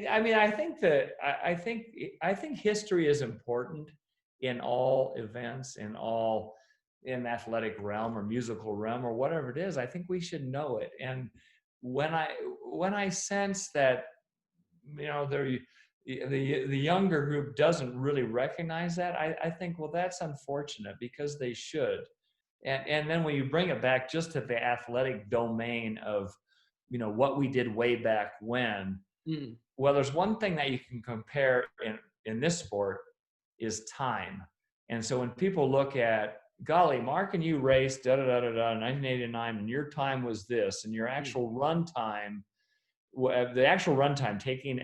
I mean, I think that I think history is important in all events, in athletic realm or musical realm or whatever it is. I think we should know it. And when I sense that, you know, the younger group doesn't really recognize that, I think, well, that's unfortunate, because they should. And then when you bring it back just to the athletic domain of, you know, what we did way back when, well, there's one thing that you can compare in this sport is time. And so when people look at, golly, Mark and you raced in 1989, and your time was this, and your actual run time, the actual run time, taking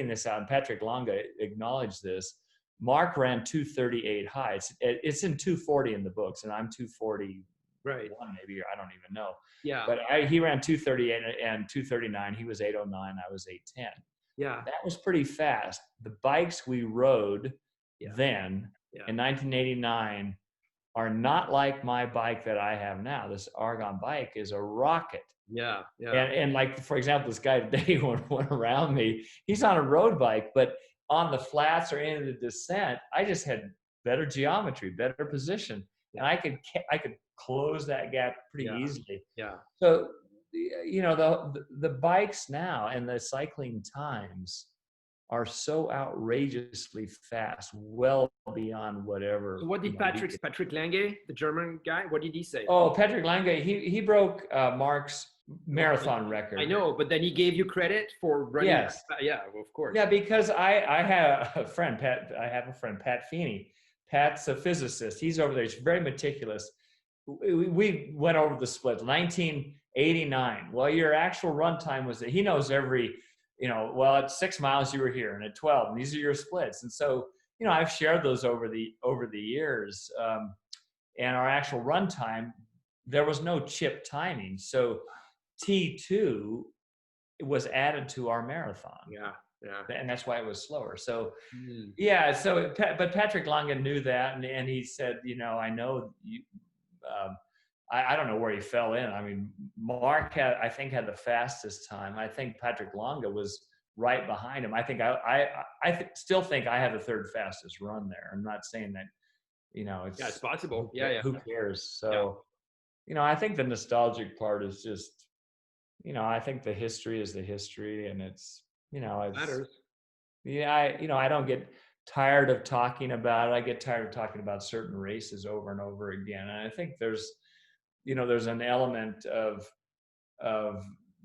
this out, and Patrick Longa acknowledged this, Mark ran 2:38 high. It's in 2:40 in the books, and I'm 2:41, Right. maybe, I don't even know. Yeah. But he ran 2:38 and 2:39. He was 8:09. I was 8:10. Yeah. That was pretty fast. The bikes we rode then in 1989 are not like my bike that I have now. This Argon bike is a rocket. Yeah. Yeah. And like, for example, this guy today went around me. He's on a road bike, but on the flats or in the descent, I just had better geometry, better position, and I could close that gap pretty easily. Yeah. So, you know, the bikes now and the cycling times are so outrageously fast, well beyond whatever. So what did Patrick Lange, the German guy, what did he say? Oh, Patrick Lange, he broke Mark's marathon record. I know, but then he gave you credit for running. Yes. Yeah, well, of course. Yeah, because I have a friend, Pat Feeney. Pat's a physicist. He's over there. He's very meticulous. We went over the splits. 1989. Well, your actual run time was that he knows every, you know, well, at 6 miles you were here, and at 12, and these are your splits. And so, you know, I've shared those over the years. And our actual run time, there was no chip timing. So T2 was added to our marathon. Yeah. Yeah. And that's why it was slower. So, yeah. So, but Patrick Lange knew that, and he said, you know, I know you. I don't know where he fell in. I mean, Mark I think had the fastest time. I think Patrick Lange was right behind him. I think still think I have the third fastest run there. I'm not saying that, you know, it's possible. Who cares? So, you know, I think the nostalgic part is just, you know, I think the history is the history, and it's, you know, it matters. Yeah, I don't get tired of talking about it. I get tired of talking about certain races over and over again. And I think there's an element of,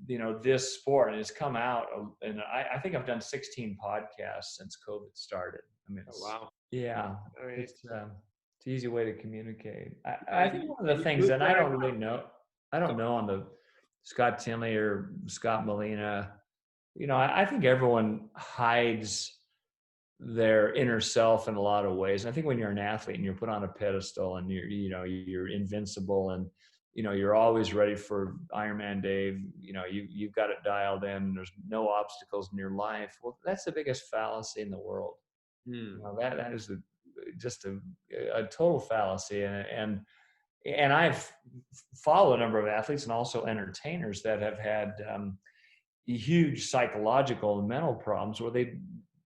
you know, this sport, and it's come out, and I think I've done 16 podcasts since COVID started. I mean, wow. Yeah. I mean, it's an easy way to communicate. I think one of the things, and I don't really know, on the Scott Tinley or Scott Molina, you know, I think everyone hides their inner self in a lot of ways. And I think when you're an athlete and you're put on a pedestal and you're invincible, and, you know, you're always ready for Ironman Dave, you know, you've got it dialed in, there's no obstacles in your life. Well, that's the biggest fallacy in the world. You know, that is just a total fallacy. And I've followed a number of athletes and also entertainers that have had huge psychological and mental problems where they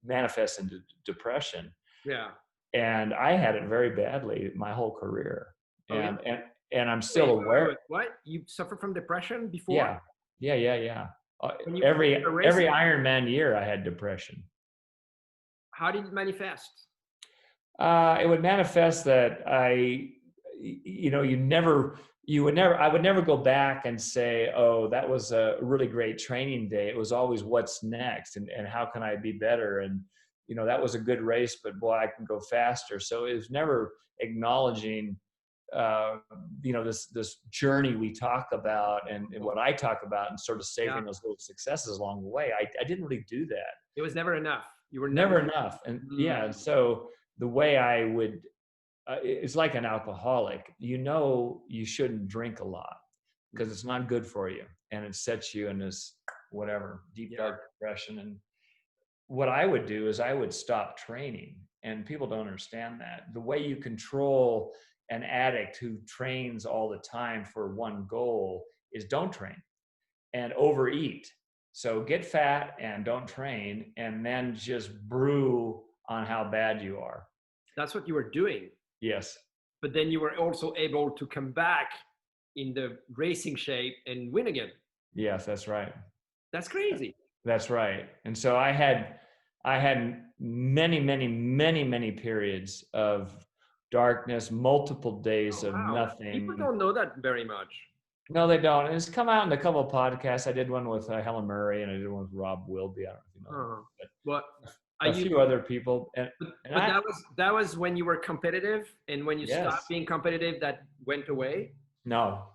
manifest into depression. Yeah. And I had it very badly my whole career. And I'm still aware. What? You suffered from depression before? Yeah. Every Ironman year I had depression. How did it manifest? It would manifest that I would never go back and say, oh, that was a really great training day. It was always what's next, and how can I be better? And, you know, that was a good race, but boy, I can go faster. So it was never acknowledging, you know, this journey we talk about and what I talk about, and sort of saving those little successes along the way. I didn't really do that. It was never enough. You were never enough. And so the way I would, it's like an alcoholic. You know, you shouldn't drink a lot because it's not good for you, and it sets you in this deep dark depression. And what I would do is I would stop training, and people don't understand that. The way you control an addict who trains all the time for one goal is don't train and overeat. So get fat and don't train, and then just brew on how bad you are. That's what you were doing. Yes. But then you were also able to come back in the racing shape and win again. Yes, that's right. That's crazy. That's right. And so I had many periods of darkness, multiple days Oh, of wow. nothing. People don't know that very much. No, they don't. And it's come out in a couple of podcasts. I did one with Helen Murray, and I did one with Rob Wilby. I don't know if you know him, But a few other people. But that was when you were competitive, and when you Yes. stopped being competitive, that went away. No.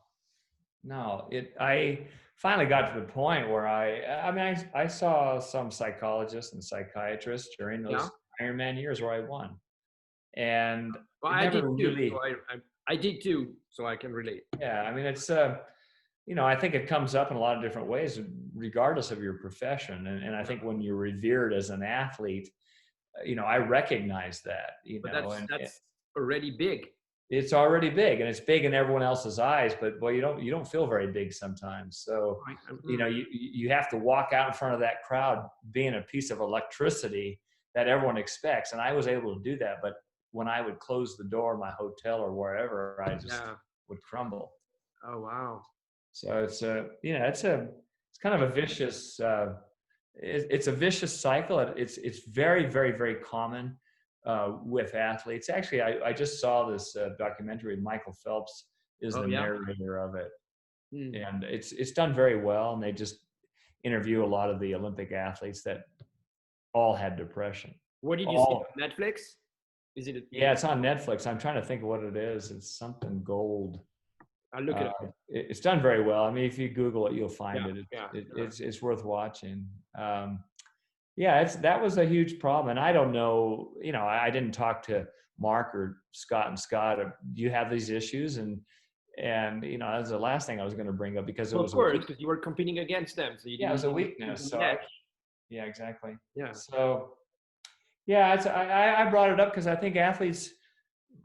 I finally got to the point where I saw some psychologists and psychiatrists during those Ironman years where I won, and well, I did too. So I did too, so I can relate. Yeah, I mean, it's I think it comes up in a lot of different ways, regardless of your profession. And I think when you're revered as an athlete, I recognize that. But that's already big. It's already big, and it's big in everyone else's eyes. But boy, you don't feel very big sometimes. So you have to walk out in front of that crowd, being a piece of electricity that everyone expects. And I was able to do that, but when I would close the door of my hotel or wherever, I just would crumble. Oh, wow. So it's kind of a vicious, it's a vicious cycle. It's very common with athletes. Actually, I just saw this documentary. Michael Phelps is the narrator of it. And it's done very well. And they just interview a lot of the Olympic athletes that all had depression. What did you see on Netflix? Is it? Yeah, it's on Netflix. I'm trying to think of what it is. It's something gold. I'll look it up. It's done very well. I mean, if you Google it, you'll find it. It's worth watching. That was a huge problem. And I don't know, I didn't talk to Mark or Scott and Scott. Do you have these issues? And that was the last thing I was going to bring up because it was because you were competing against them. So it was a weakness. So yeah, exactly. Yeah. So I brought it up because I think athletes,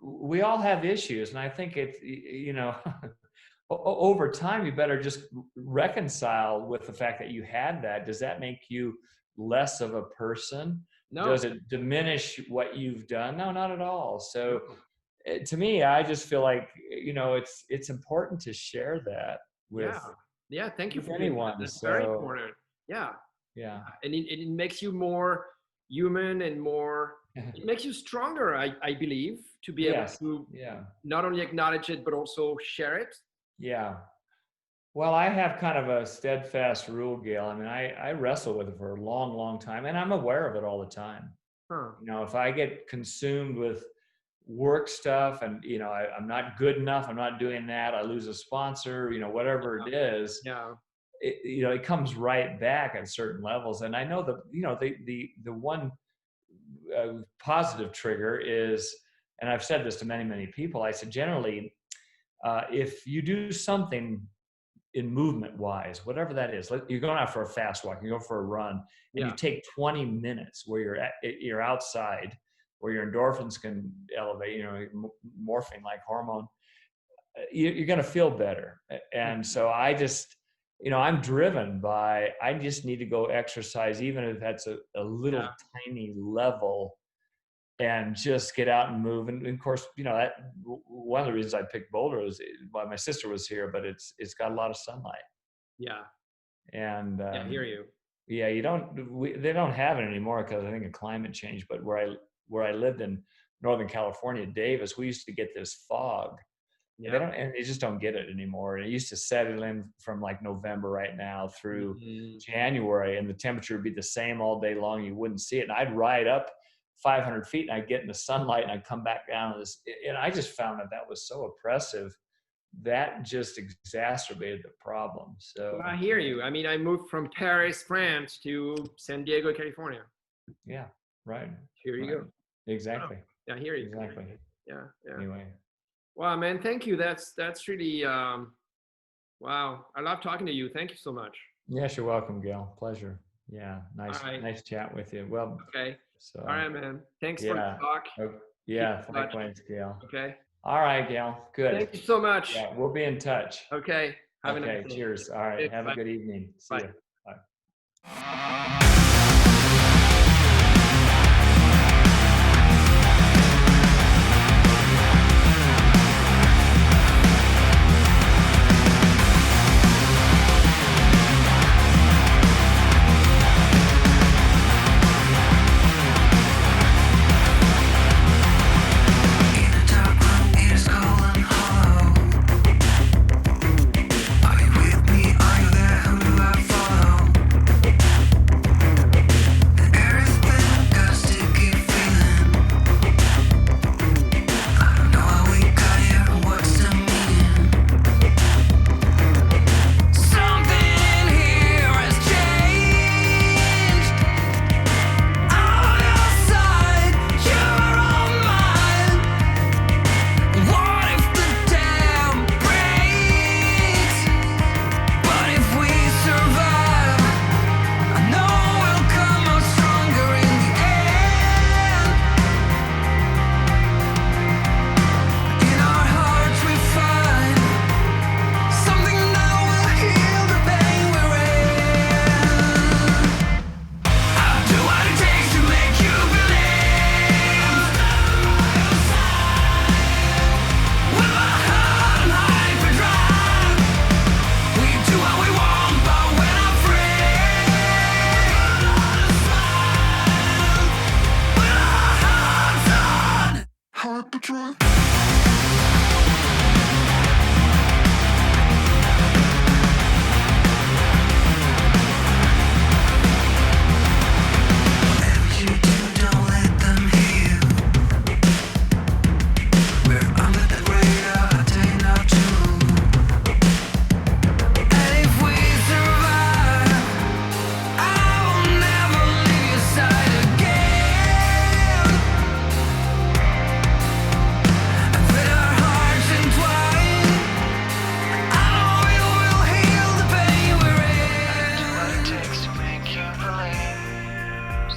we all have issues, and I think it's over time you better just reconcile with the fact that you had that. Does that make you less of a person? No. Does it diminish what you've done? No, not at all. So to me, I just feel like it's important to share that with thank you for anyone. That's very important. Yeah. And it makes you more human and more. It makes you stronger, I believe, to be able to not only acknowledge it but also share it. Yeah. Well, I have kind of a steadfast rule, Gail. I mean, I wrestle with it for a long time, and I'm aware of it all the time. If I get consumed with work stuff and, I'm not good enough, I'm not doing that, I lose a sponsor, whatever it is, it comes right back at certain levels. And I know the one positive trigger is, and I've said this to many people, I said, generally, if you do something in movement wise, whatever that is, you're going out for a fast walk, you go for a run, and you take 20 minutes where you're outside, where your endorphins can elevate, morphine like hormone, you're going to feel better. And so I just, I'm driven by, I just need to go exercise, even if that's a little tiny level, and just get out and move. And of course, that one of the reasons I picked Boulder is my sister was here, but it's got a lot of sunlight. Yeah. And I hear you. Yeah, they don't have it anymore because I think of climate change. But where I lived in Northern California, Davis, we used to get this fog. Yeah. They just don't get it anymore. And it used to settle in from like November right now through January, and the temperature would be the same all day long. You wouldn't see it. And I'd ride up 500 feet and I'd get in the sunlight and I'd come back down to this. And I just found that was so oppressive. That just exacerbated the problem. So I hear you. I mean, I moved from Paris, France to San Diego, California. Yeah, right. Here you go. Exactly. Oh, I hear you. Exactly. Yeah. Anyway. Wow, man. Thank you. That's really, wow. I love talking to you. Thank you so much. Yes, you're welcome, Gail. Pleasure. Yeah. Nice chat with you. Well, okay. So, all right, man. Thanks for the talk. Yeah. Likewise, Gail. Okay. All right, Gail. Good. Thank you so much. Yeah, we'll be in touch. Okay. Have a nice day. Cheers. All right. Have a good evening. See you. Bye. Bye.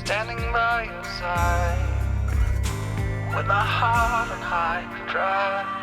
Standing by your side with my heart on high drive.